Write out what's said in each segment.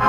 Hey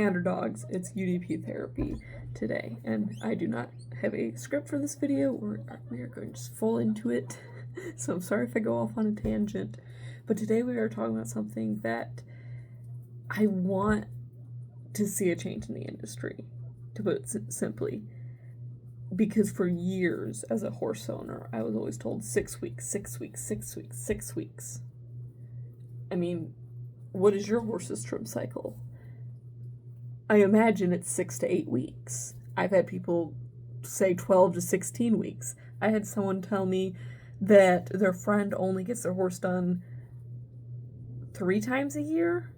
underdogs, it's UDP therapy today, and I do not have a script for this video. We are going just full into it, so I'm sorry if I go off on a tangent. But today we are talking about something that I want to see a change in the industry, to put it simply. Because for years as a horse owner, I was always told 6 weeks, 6 weeks, 6 weeks, 6 weeks. I mean, what is your horse's trim cycle? I imagine it's 6 to 8 weeks. I've had people say 12 to 16 weeks. I had someone tell me that their friend only gets their horse done 3 times a year.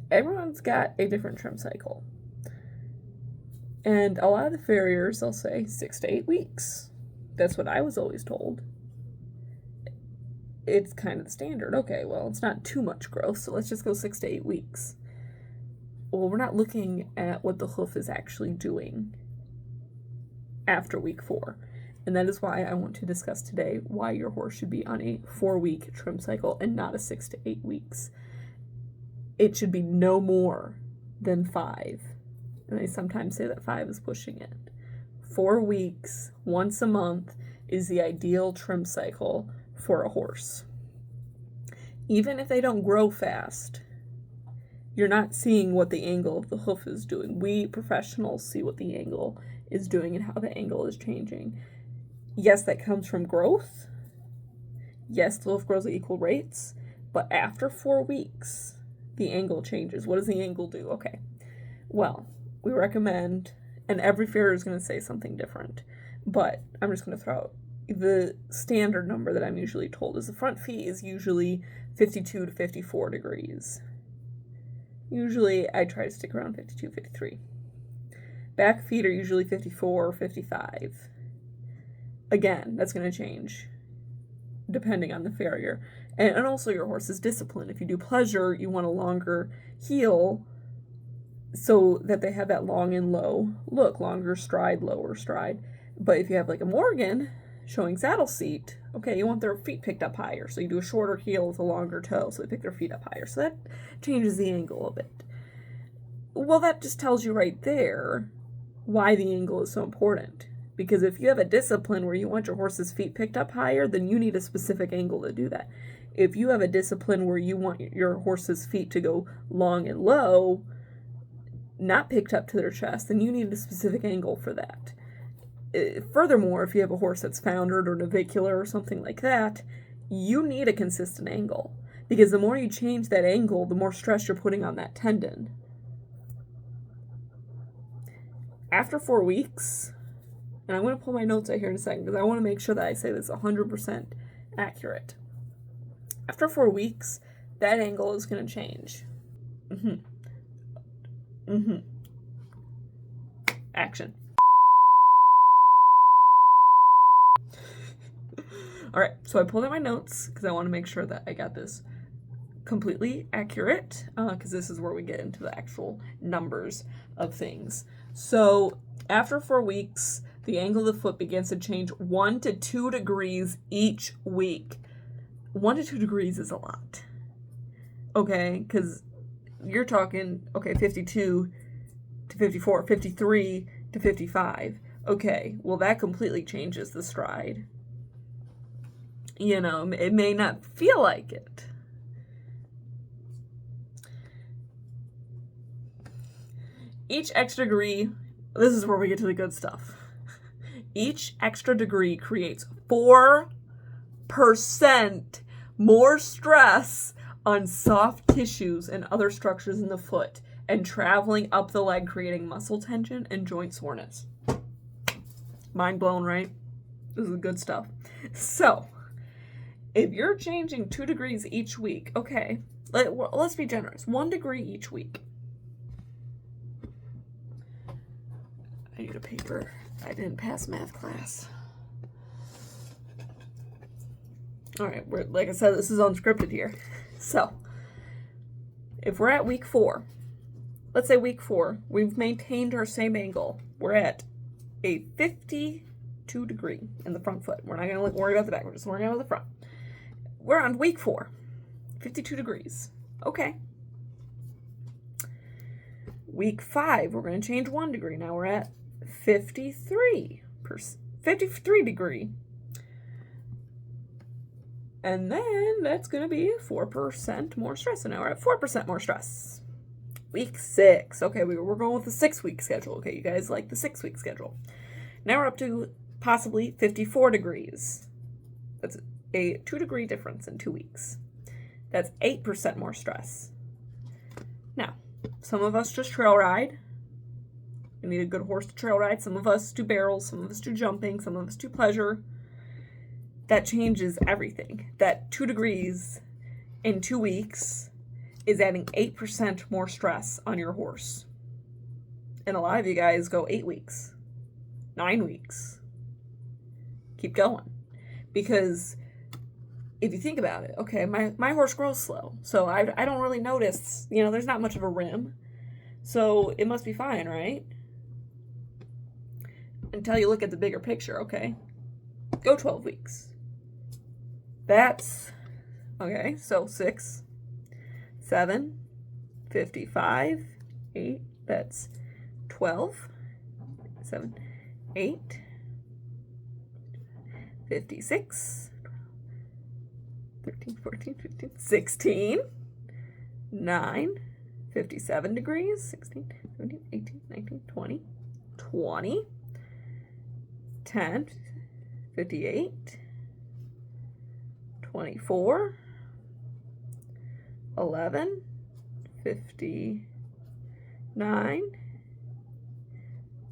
Everyone's got a different trim cycle. And a lot of the farriers, they'll say 6 to 8 weeks. That's what I was always told. It's kind of the standard. Okay, well, it's not too much growth, so let's just go 6 to 8 weeks. Well, we're not looking at what the hoof is actually doing after week 4. And that is why I want to discuss today why your horse should be on a 4-week trim cycle and not a 6 to 8 weeks. It should be no more than 5. And I sometimes say that 5 is pushing it. 4 weeks, once a month, is the ideal trim cycle for a horse. Even if they don't grow fast, you're not seeing what the angle of the hoof is doing. We professionals see what the angle is doing and how the angle is changing. Yes, that comes from growth. Yes, the hoof grows at equal rates, but after 4 weeks, the angle changes. What does the angle do? Okay, well, we recommend, and every farrier is going to say something different, but I'm just going to throw out the standard number that I'm usually told is the front feet is usually 52 to 54 degrees. Usually I try to stick around 52, 53. Back feet are usually 54 or 55. Again, that's going to change depending on the farrier. And also your horse's discipline. If you do pleasure, you want a longer heel so that they have that long and low look, longer stride, lower stride. But if you have like a Morgan showing saddle seat, okay, you want their feet picked up higher, so you do a shorter heel with a longer toe, so they pick their feet up higher. So that changes the angle a bit. Well, that just tells you right there why the angle is so important. Because if you have a discipline where you want your horse's feet picked up higher, then you need a specific angle to do that. If you have a discipline where you want your horse's feet to go long and low, not picked up to their chest, then you need a specific angle for that. Furthermore, if you have a horse that's foundered or navicular or something like that, you need a consistent angle. Because the more you change that angle, the more stress you're putting on that tendon. After 4 weeks, and I'm going to pull my notes out here in a second because I want to make sure that I say this 100% accurate. After 4 weeks, that angle is going to change. Action. All right, so I pulled out my notes because I want to make sure that I got this completely accurate because this is where we get into the actual numbers of things. So after 4 weeks, the angle of the foot begins to change 1 to 2 degrees each week. 1 to 2 degrees is a lot, okay? Because you're talking, okay, 52 to 54, 53 to 55. Okay, well, that completely changes the stride. You know, it may not feel like it. Each extra degree, this is where we get to the good stuff. Each extra degree creates 4% more stress on soft tissues and other structures in the foot and traveling up the leg, creating muscle tension and joint soreness. Mind blown, right? This is good stuff. So, if you're changing 2 degrees each week, okay, let's be generous. 1 degree each week. I need a paper. I didn't pass math class. All right, like I said, this is unscripted here. So, if we're at week 4, let's say week 4, we've maintained our same angle. We're at a 52 degree in the front foot. We're not going to worry about the back. We're just worrying about the front. We're on week 4, 52 degrees. Okay. Week 5, we're going to change 1 degree. Now we're at 53 degree. And then that's going to be 4% more stress. So now we're at 4% more stress. Week 6. Okay, we're going with the 6-week schedule. Okay, you guys like the 6-week schedule. Now we're up to possibly 54 degrees. That's a 2-degree difference in 2 weeks. That's 8% more stress. Now, some of us just trail ride. We need a good horse to trail ride. Some of us do barrels. Some of us do jumping. Some of us do pleasure. That changes everything. That 2 degrees in 2 weeks is adding 8% more stress on your horse. And a lot of you guys go 8 weeks, 9 weeks. Keep going. Because if you think about it, okay, my horse grows slow. So I don't really notice, there's not much of a rim. So it must be fine, right? Until you look at the bigger picture, okay? Go 12 weeks. That's, okay, so 6, 7, 55, 8, that's 12, 7, 8, 56, 13, 14, 15, 16, 9, 57 degrees, 16, 17, 18, 19, 20, 20, 10, 58, 24, 11, 59,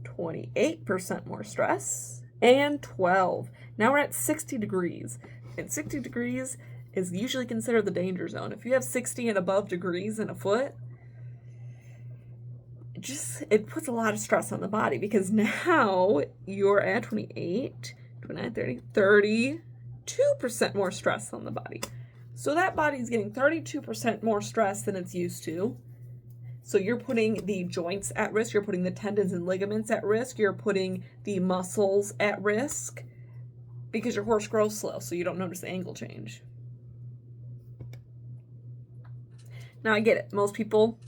28% more stress, and 12. Now we're at 60 degrees. And 60 degrees is usually considered the danger zone. If you have 60 and above degrees in a foot, it puts a lot of stress on the body, because now you're at 28, 29, 30, 32% more stress on the body. So that body's getting 32% more stress than it's used to. So you're putting the joints at risk, you're putting the tendons and ligaments at risk, you're putting the muscles at risk, because your horse grows slow, so you don't notice the angle change. Now I get it. Most people,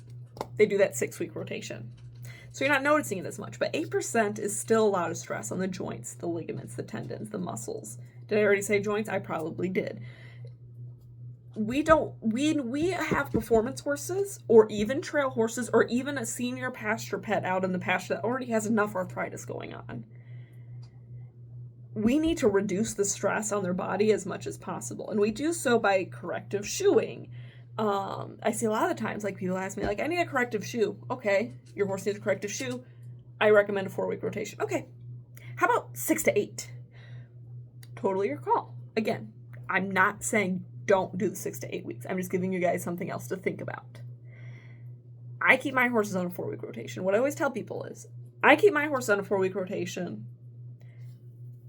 they do that 6-week rotation. So you're not noticing it as much, but 8% is still a lot of stress on the joints, the ligaments, the tendons, the muscles. Did I already say joints? I probably did. We have performance horses, or even trail horses, or even a senior pasture pet out in the pasture that already has enough arthritis going on. We need to reduce the stress on their body as much as possible. And we do so by corrective shoeing. I see a lot of the times, like, people ask me, like, I need a corrective shoe. Okay, your horse needs a corrective shoe. I recommend a 4-week rotation. Okay, how about 6 to 8? Totally your call. Again, I'm not saying don't do the 6 to 8 weeks. I'm just giving you guys something else to think about. I keep my horses on a 4-week rotation. What I always tell people is, I keep my horse on a 4-week rotation,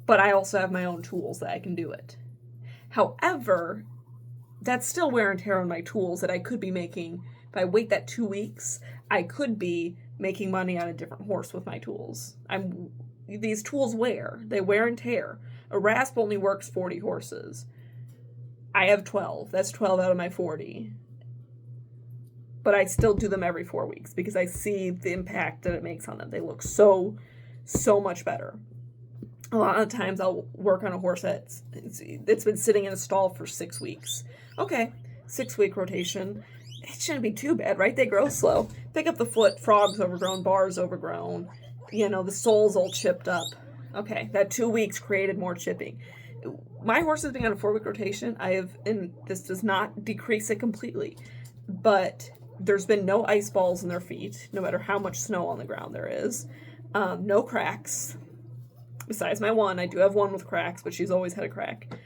but I also have my own tools that I can do it. However, that's still wear and tear on my tools that I could be making. If I wait that 2 weeks, I could be making money on a different horse with my tools. These tools they wear and tear. A rasp only works 40 horses. I have 12. That's 12 out of my 40. But I still do them every 4 weeks because I see the impact that it makes on them. They look so much better. A lot of times I'll work on a horse that's been sitting in a stall for 6 weeks. Okay, 6-week rotation. It shouldn't be too bad, right? They grow slow. Pick up the foot, frog's overgrown, bar's overgrown. The sole's all chipped up. Okay, that 2 weeks created more chipping. My horse has been on a 4-week rotation. And this does not decrease it completely, but there's been no ice balls in their feet, no matter how much snow on the ground there is. No cracks. Besides my one, I do have one with cracks, but she's always had a crack.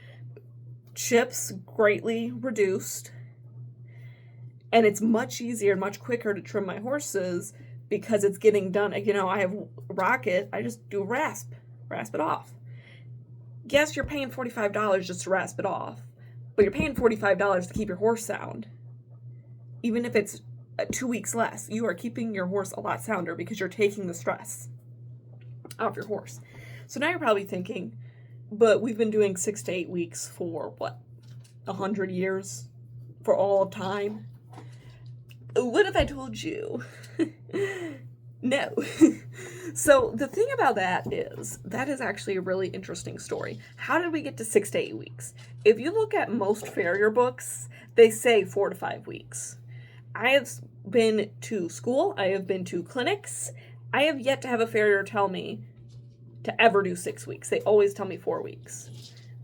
Chips greatly reduced. And it's much easier, much quicker to trim my horses because it's getting done. You know, I have Rocket, I just do rasp it off. Yes, you're paying $45 just to rasp it off, but you're paying $45 to keep your horse sound. Even if it's 2 weeks less, you are keeping your horse a lot sounder because you're taking the stress off your horse. So now you're probably thinking, but we've been doing 6 to 8 weeks for what, 100 years? For all time? What if I told you? No. So the thing about that is actually a really interesting story. How did we get to 6 to 8 weeks? If you look at most farrier books, they say 4 to 5 weeks. I have been to school, I have been to clinics, I have yet to have a farrier tell me to ever do 6 weeks. They always tell me 4 weeks.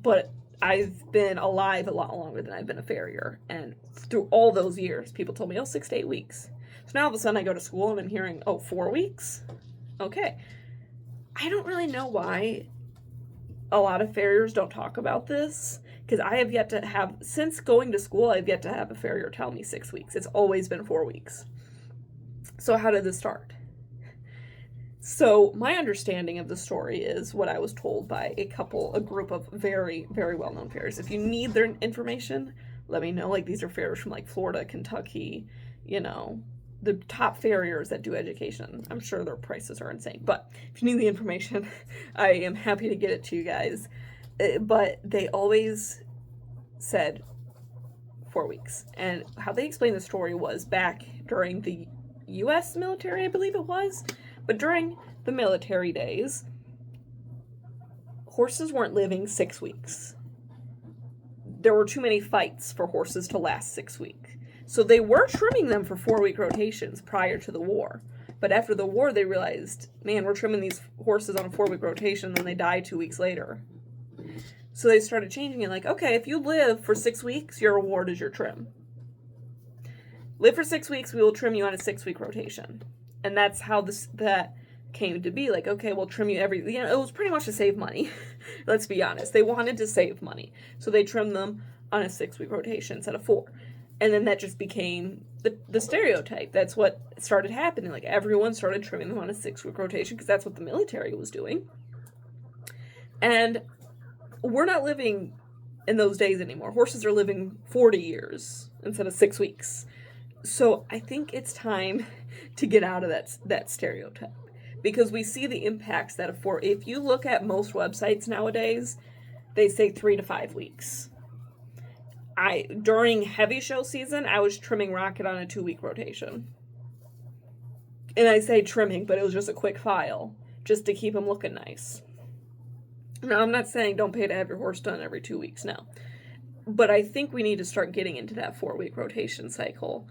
But I've been alive a lot longer than I've been a farrier. And through all those years, people told me, 6 to 8 weeks. So now all of a sudden I go to school and I'm hearing, 4 weeks? Okay. I don't really know why a lot of farriers don't talk about this, because I have yet to have, since going to school, I've yet to have a farrier tell me 6 weeks. It's always been 4 weeks. So how did this start? So my understanding of the story is what I was told by a group of very, very well-known farriers. If you need their information, let me know. Like, these are farriers from like Florida, Kentucky, you know, the top farriers that do education. I'm sure their prices are insane, but if you need the information, I am happy to get it to you guys. But they always said 4 weeks. And how they explained the story was back during the U.S. military, I believe it was. But during the military days, horses weren't living 6 weeks. There were too many fights for horses to last 6 weeks. So they were trimming them for 4-week rotations prior to the war. But after the war, they realized, man, we're trimming these horses on a 4-week rotation, and then they die 2 weeks later. So they started changing it, like, okay, if you live for 6 weeks, your reward is your trim. Live for 6 weeks, we will trim you on a 6-week rotation. And that's how that came to be. Like, okay, we'll trim you every, it was pretty much to save money. Let's be honest. They wanted to save money. So they trimmed them on a 6-week rotation instead of 4. And then that just became the stereotype. That's what started happening. Like, everyone started trimming them on a 6-week rotation because that's what the military was doing. And we're not living in those days anymore. Horses are living 40 years instead of 6 weeks. So I think it's time to get out of that stereotype, because we see the impacts that if you look at most websites nowadays, they say 3 to 5 weeks. During heavy show season, I was trimming Rocket on a 2-week rotation. And I say trimming, but it was just a quick file, just to keep him looking nice. Now, I'm not saying don't pay to have your horse done every 2 weeks, no. But I think we need to start getting into that 4-week rotation cycle.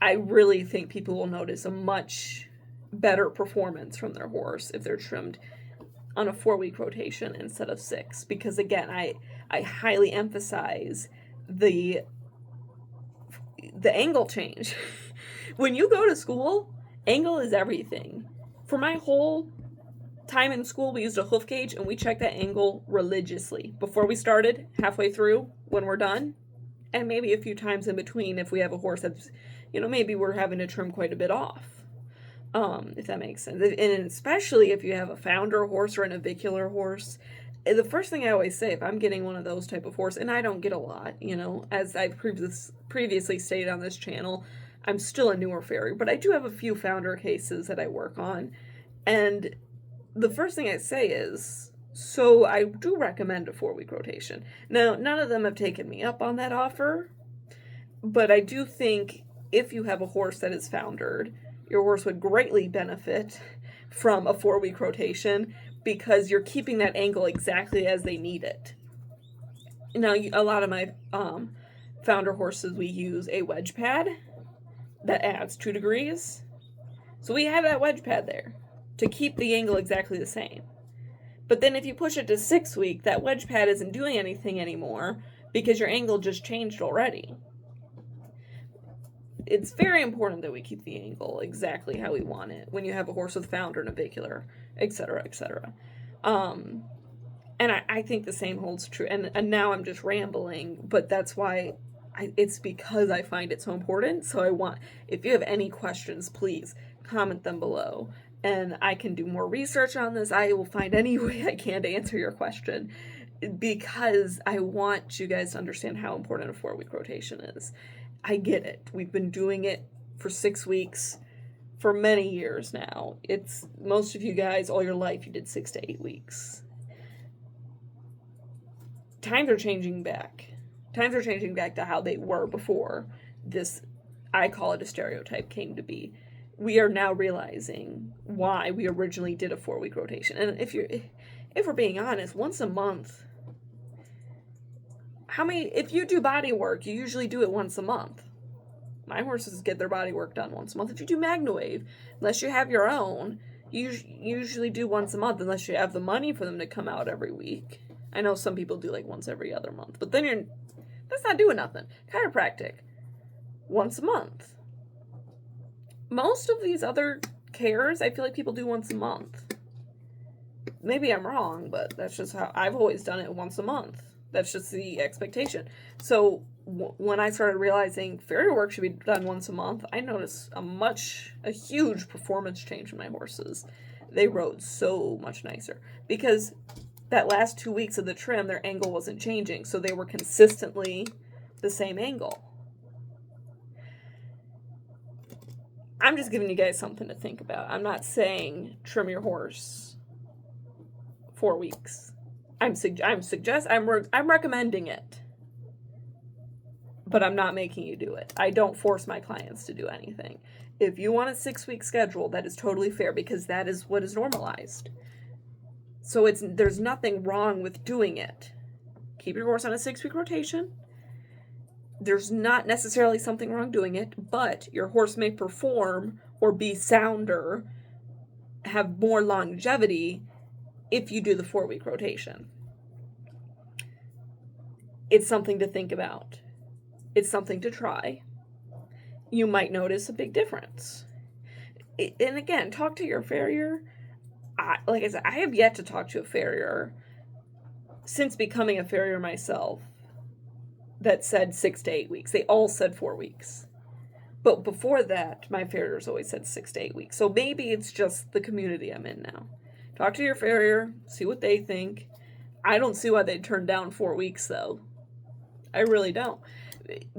I really think people will notice a much better performance from their horse if they're trimmed on a 4-week rotation instead of 6. Because again, I highly emphasize the angle change. When you go to school, angle is everything. For my whole time in school, we used a hoof gauge and we checked that angle religiously. Before we started, halfway through, when we're done, and maybe a few times in between if we have a horse that's, maybe we're having to trim quite a bit off. If that makes sense. And especially if you have a founder horse or an avicular horse, the first thing I always say, if I'm getting one of those type of horse, and I don't get a lot, as I've previously stated on this channel, I'm still a newer farrier, but I do have a few founder cases that I work on. And the first thing I say is, so I do recommend a 4-week rotation. Now, none of them have taken me up on that offer, but I do think if you have a horse that is foundered, your horse would greatly benefit from a 4-week rotation because you're keeping that angle exactly as they need it. Now, a lot of my founder horses, we use a wedge pad that adds 2 degrees. So we have that wedge pad there to keep the angle exactly the same. But then if you push it to 6 week, that wedge pad isn't doing anything anymore because your angle just changed already. It's very important that we keep the angle exactly how we want it when you have a horse with founder and avicular, etc., etc. And I think the same holds true. And now I'm just rambling, but that's why it's because I find it so important. So if you have any questions, please comment them below. And I can do more research on this. I will find any way I can to answer your question, because I want you guys to understand how important a 4-week rotation is. I get it. We've been doing it for 6 weeks for many years now. It's most of you guys, all your life, you did 6 to 8 weeks. Times are changing back. Times are changing back to how they were before this, I call it a stereotype, came to be. We are now realizing why we originally did a 4-week rotation. And if we're being honest, once a month, if you do body work, you usually do it once a month. My horses get their body work done once a month. If you do MagnaWave, unless you have your own, you usually do once a month, unless you have the money for them to come out every week. I know some people do like once every other month, but then that's not doing nothing. Chiropractic, once a month. Most of these other cares, I feel like people do once a month. Maybe I'm wrong, but that's just how I've always done it, once a month. That's just the expectation. So when I started realizing farrier work should be done once a month, I noticed a huge performance change in my horses. They rode so much nicer because that last 2 weeks of the trim, their angle wasn't changing. So they were consistently the same angle. I'm just giving you guys something to think about. I'm not saying trim your horse 4 weeks. I'm recommending it, but I'm not making you do it. I don't force my clients to do anything. If you want a 6-week schedule, that is totally fair, because that is what is normalized. So there's nothing wrong with doing it. Keep your horse on a 6-week rotation. There's not necessarily something wrong doing it, but your horse may perform or be sounder, have more longevity if you do the 4-week rotation. It's something to think about. It's something to try. You might notice a big difference. And again, talk to your farrier. Like I said, I have yet to talk to a farrier since becoming a farrier myself that said 6 to 8 weeks. They all said 4 weeks. But before that, my farriers always said 6 to 8 weeks. So maybe it's just the community I'm in now. Talk to your farrier, see what they think. I don't see why they'd turn down 4 weeks, though. I really don't.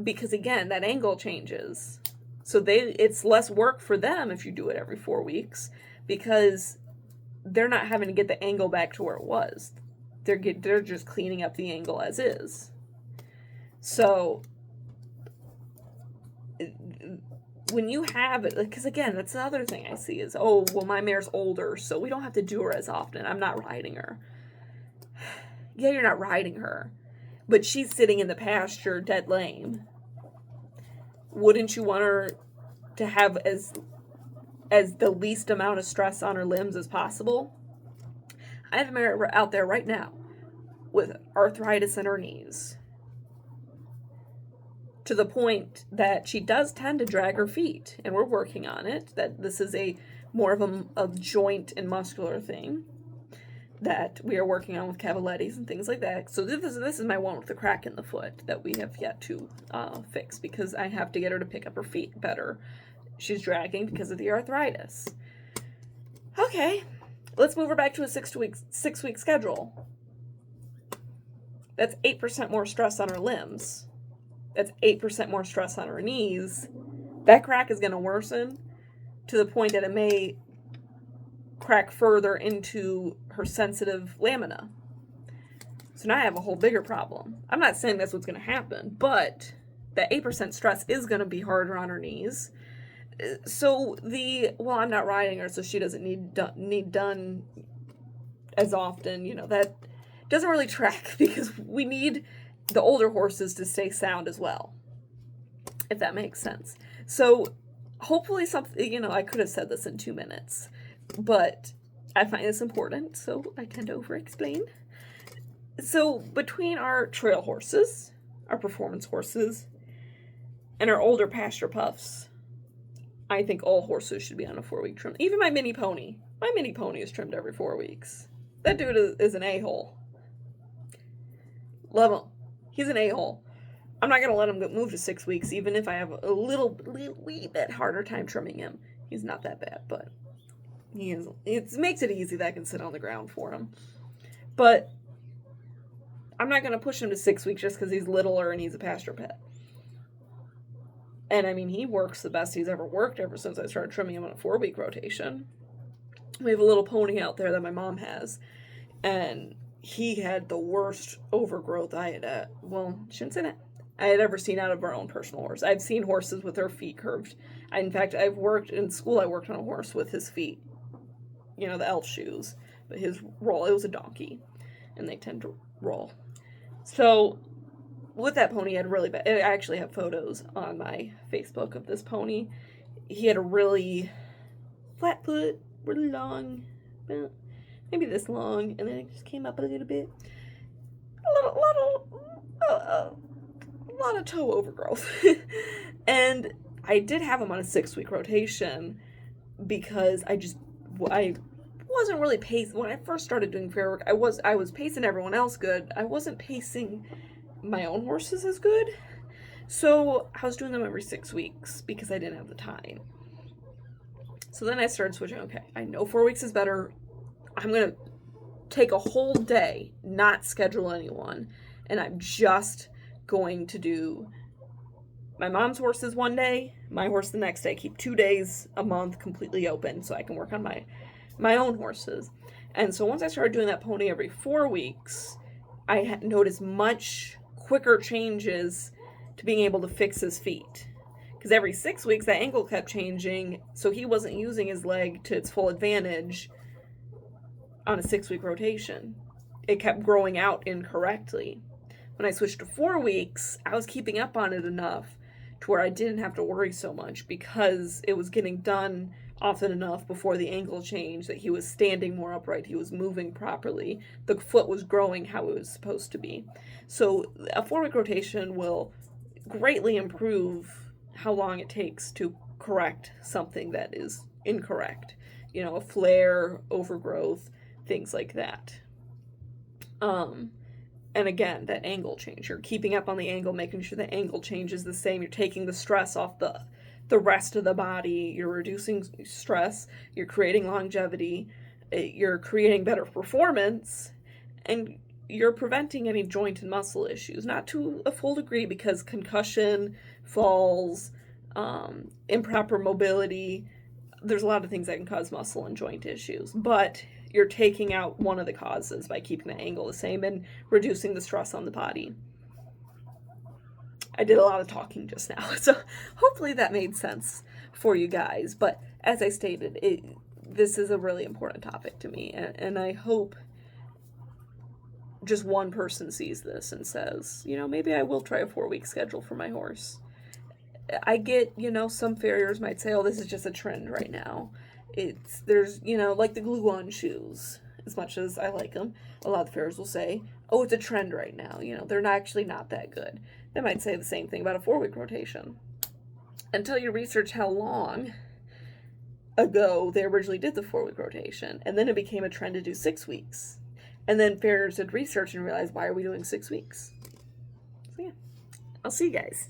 Because, again, that angle changes. So it's less work for them if you do it every 4 weeks, because they're not having to get the angle back to where it was. They're just cleaning up the angle as is. So when you have it, because again, that's the other thing I see is, oh, well, my mare's older, so we don't have to do her as often. I'm not riding her. Yeah, you're not riding her, but she's sitting in the pasture dead lame. Wouldn't you want her to have as the least amount of stress on her limbs as possible? I have a mare out there right now with arthritis in her knees, to the point that she does tend to drag her feet, and we're working on it. That this is more of a joint and muscular thing that we are working on with Cavalettis and things like that. So this is my one with the crack in the foot that we have yet to fix, because I have to get her to pick up her feet better. She's dragging because of the arthritis. Okay, let's move her back to a 6 week schedule. That's 8% more stress on her limbs. That's 8% more stress on her knees. That crack is going to worsen to the point that it may crack further into her sensitive lamina. So now I have a whole bigger problem. I'm not saying that's what's going to happen, but that 8% stress is going to be harder on her knees. So I'm not riding her, so she doesn't need done as often. That doesn't really track, because we need the older horses to stay sound as well, if that makes sense. So hopefully something, I could have said this in 2 minutes, but I find this important, so I tend to over-explain. So between our trail horses, our performance horses, and our older pasture puffs, I think all horses should be on a 4-week trim. Even my mini pony. My mini pony is trimmed every 4 weeks. That dude is an a-hole. Love him. He's an a-hole. I'm not going to let him move to 6 weeks, even if I have a wee bit harder time trimming him. He's not that bad, but it makes it easy that I can sit on the ground for him. But I'm not going to push him to 6 weeks just because he's littler and he's a pasture pet. And I mean, he works the best he's ever worked ever since I started trimming him on a 4-week rotation. We have a little pony out there that my mom has, and he had the worst overgrowth I had, shouldn't say that, I had ever seen out of our own personal horse. I've seen horses with their feet curved. In fact, I worked on a horse with his feet, the elf shoes, but his roll, it was a donkey, and they tend to roll. So with that pony, he had really bad, I actually have photos on my Facebook of this pony. He had a really flat foot, really long, maybe this long, and then it just came up a little bit. A lot of toe overgrowth. And I did have him on a 6-week rotation because I wasn't really pacing. When I first started doing fair work, I was pacing everyone else good. I wasn't pacing my own horses as good. So I was doing them every 6 weeks because I didn't have the time. So then I started switching. Okay, I know 4 weeks is better. I'm going to take a whole day, not schedule anyone, and I'm just going to do my mom's horses one day, my horse the next day. Keep 2 days a month completely open so I can work on my own horses. And so once I started doing that pony every 4 weeks, I noticed much quicker changes to being able to fix his feet. Because every 6 weeks, that ankle kept changing, so he wasn't using his leg to its full advantage on a 6-week rotation. It kept growing out incorrectly. When I switched to 4 weeks, I was keeping up on it enough to where I didn't have to worry so much because it was getting done often enough before the ankle change that he was standing more upright, he was moving properly, the foot was growing how it was supposed to be. So a 4-week rotation will greatly improve how long it takes to correct something that is incorrect. A flare, overgrowth, things like that. And again, that angle change. You're keeping up on the angle, making sure the angle change is the same. You're taking the stress off the rest of the body. You're reducing stress. You're creating longevity. You're creating better performance. And you're preventing any joint and muscle issues. Not to a full degree because concussion, falls, improper mobility, there's a lot of things that can cause muscle and joint issues. But you're taking out one of the causes by keeping the angle the same and reducing the stress on the body. I did a lot of talking just now, so hopefully that made sense for you guys. But as I stated, this is a really important topic to me, and I hope just one person sees this and says, maybe I will try a 4-week schedule for my horse. I get, some farriers might say, oh, this is just a trend right now. There's, like the glue-on shoes, as much as I like them, a lot of the farriers will say, oh, it's a trend right now. They're actually not that good. They might say the same thing about a 4-week rotation. Until you research how long ago they originally did the 4-week rotation, and then it became a trend to do 6 weeks. And then farriers did research and realized, why are we doing 6 weeks? So yeah, I'll see you guys.